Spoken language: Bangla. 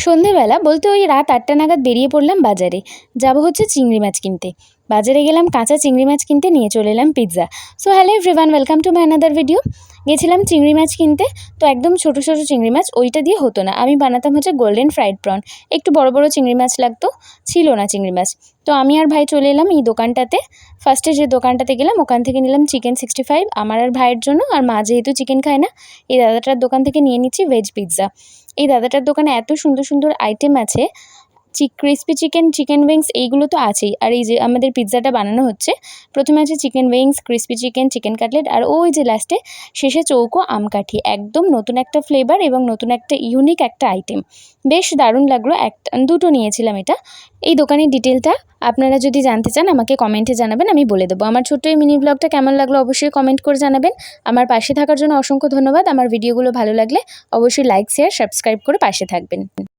সন্ধেবেলা বলতে ওই রাত ৮টা নাগাদ বেরিয়ে পড়লাম বাজারে। যাব হচ্ছে চিংড়ি মাছ কিনতে। বাজারে গেলাম কাঁচা চিংড়ি মাছ কিনতে, নিয়ে চলে এলাম pizza. So hello everyone, welcome to my another video. গেছিলাম চিংড়ি মাছ কিনতে, তো একদম ছোটো ছোটো চিংড়ি মাছ, ওইটা দিয়ে হতো না। আমি বানাতাম হচ্ছে গোল্ডেন ফ্রাইড প্রন। একটু বড় বড় চিংড়ি মাছ লাগতো, ছিল না চিংড়ি মাছ। তো আমি আর ভাই চলে এলাম এই দোকানটাতে। ফার্স্টে যে দোকানটাতে গেলাম ওখান থেকে নিলাম চিকেন 65 আমার আর ভাইয়ের জন্য, আর মা যেহেতু চিকেন খায় না, এই দাদাটার দোকান থেকে নিয়ে নিচ্ছি ভেজ পিৎজা। এই দাদাটার দোকানে এত সুন্দর সুন্দর আইটেম আছে, ক্রিসপি চিকেন, চিকেন উইংস, এইগুলো তো আছেই। আর এই যে আমাদের পিৎজাটা বানানো হচ্ছে, প্রথমে আছে chicken wings, crispy chicken, chicken cutlet, আর ওই যে লাস্টে শেষে চৌকো আমকাঠি। একদম নতুন একটা ফ্লেভার এবং নতুন একটা ইউনিক একটা আইটেম, বেশ দারুণ লাগলো। দুটো নিয়েছিলাম এটা। এই দোকানের ডিটেলটা আপনারা যদি জানতে চান আমাকে কমেন্টে জানাবেন, আমি বলে দেবো। আমার ছোট্ট এই মিনি ব্লগটা কেমন লাগলো অবশ্যই কমেন্ট করে জানাবেন। আমার পাশে থাকার জন্য অসংখ্য ধন্যবাদ। আমার ভিডিওগুলো ভালো লাগলে অবশ্যই লাইক, শেয়ার, সাবস্ক্রাইব করে পাশে থাকবেন।